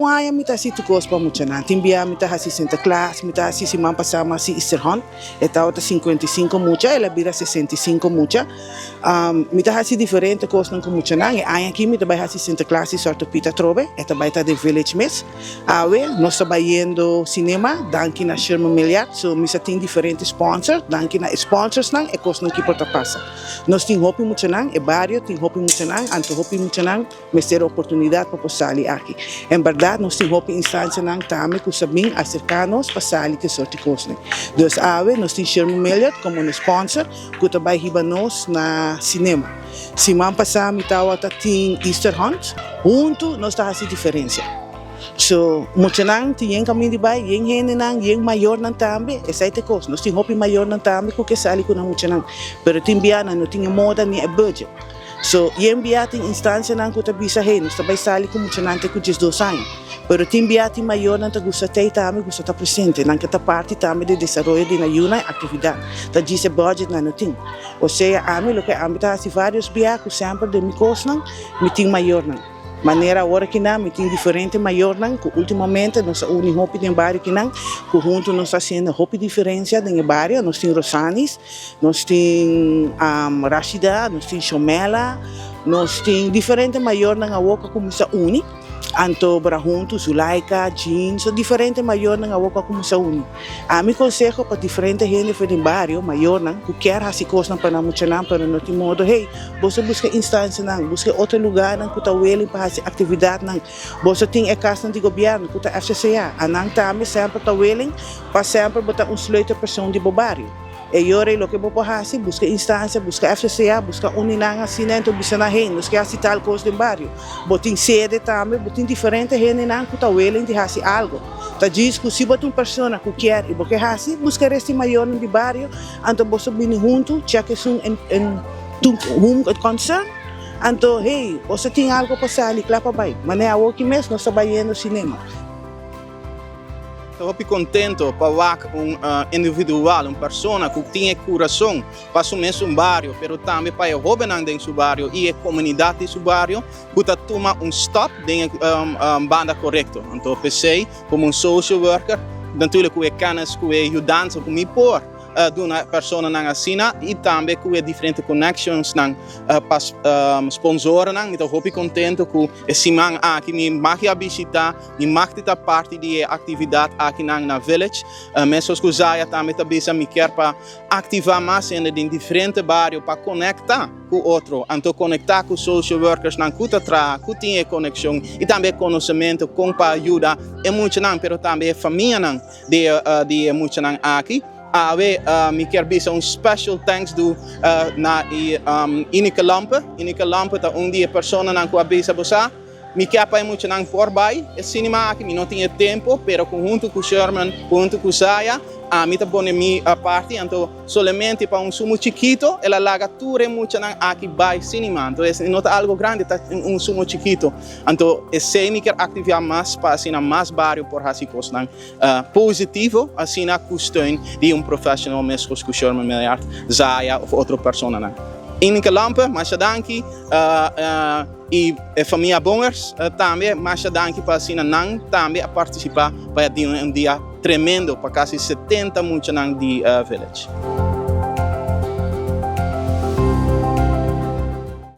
Waya mita si tukos pa mucha na. Timbia mita hasi Santa Claus, mita hasi si mampa sama si Easter Hunt. Eta outra 55 mucha, ela bira 65 mucha. Mita hasi diferente kos nang mucha na. E ayan ki mita bay hasi Santa Claus si sorto pita trobe. Eta bay ta de Village Mess. Awe, nós tá bayendo cinema, danki na Sherman Milliard. So misa ting diferente sponsor, danki na sponsors nang e kos nang ki porta passa. Nós ting hopi mucha nang, e barrio ting hopi mucha nang, anto hopi mucha nang, mes ter oportunidade para posali aqui. Em verdade, nós temos uma instância nang tame que sabem acercar-nos para sair que sorte coisa. Dus awe, nós temos Sherman Milliard como um sponsor que também riba-nos na cinema. Se man passar mitawa tating Easter Hunt, junto nós tá assim diferença. So, muito nang tinha caminho de bai, yang hene nang, yang maior nang tambe, essa é a coisa. Nós temos hopi maior nang tambe que sali com muito nang, pero timbiana não tinha moda nem budget. So, yung biyating instansya nang kutabisa hey, nus tabay sali ko mucha nante ko 2 anos. Pero tim biyati mayor nang gusto tay tami gusto ta presente nang kita parte tami de desarrollo de na yuna atividad. Ta gise budget na noting. O seja, ami lo que ami ta si vários biacos sempre de mi cos nang miting mayor nang. Maneira agora que não, me tem diferente maior não, que ultimamente nós unimos hopi no bairro que não, que junto nós fazendo hopi diferença no bairro, nós temos Rosanis, nós temos Rashida, nós temos Shomela, nós temos diferente maior não a boca como se une, anto para junto Zulaika, Jean, so diferente maior não a boca como se une. A mi consejo para diferente gente foi no bairro maior não, que quer fazer coisas para não muito não, para não ter modo, hey, você busca instância não, busca outro lugar não, que tá willing para fazer atividade não, você tem a casa de governo, que tá FCCA, a não também sempre tá willing para sempre botar sluiter pessoa de bairro. E ora lo que vou fazer, busca instância, busca FCCA, busca uninang asinento, bisa na hen, nos que assim tal coisa do bairro. Botin sede também, botin diferente gente não que tá willing de fazer algo. Tá diz que se botar uma pessoa que quer e porque fazer, busca este maior no bairro, então você vem junto, check isso em concern. Então, hey, você tem algo para sair, claro para mas é o que mesmo nós trabalhamos no cinema. Estou contento para individual, uma pessoa que tem coração para assumir seu bairro, mas também para o jovem dentro seu bairro e a comunidade do seu bairro, que toma stop dentro banda correto. Então, pensei como social worker, natuurlijk que é canas, que é ajudante, que me por de uma pessoa na assina e também que é diferentes connections para sponsoren. Então, estou contente que esse man aqui me mag visitar, me mag ter parte de atividade aqui na village. Mesmo que já também está me quer para ativar mais em diferentes bairros para conectar com o outro, então conectar com social workers na que tem conexão e também conhecimento com para ajudar e muito não, pero também família não de muito não aqui. Me quer dizer special thanks do na Inika Lampe. Inika Lampe tá dia pessoa na que abisa você. Me quer para muito não por bai. É cinema aqui, me não tinha tempo, pero junto com Sherman, junto com Saya, me tá bom mi parte, então somente para sumo chiquito, ela larga tudo muito não aqui bai cinema. Então é não tá algo grande, tá sumo chiquito. Então esse me quer ativar mais para assim mais barrio por assim coisas não positivo, assim na questão de profissional mesmo com Sherman Milliard, Saya ou outra pessoa não. Inika Lampe, mas danke e a família Bongers também, mas danke para assim não também a participar para dia tremendo para quase 70 muitos de village.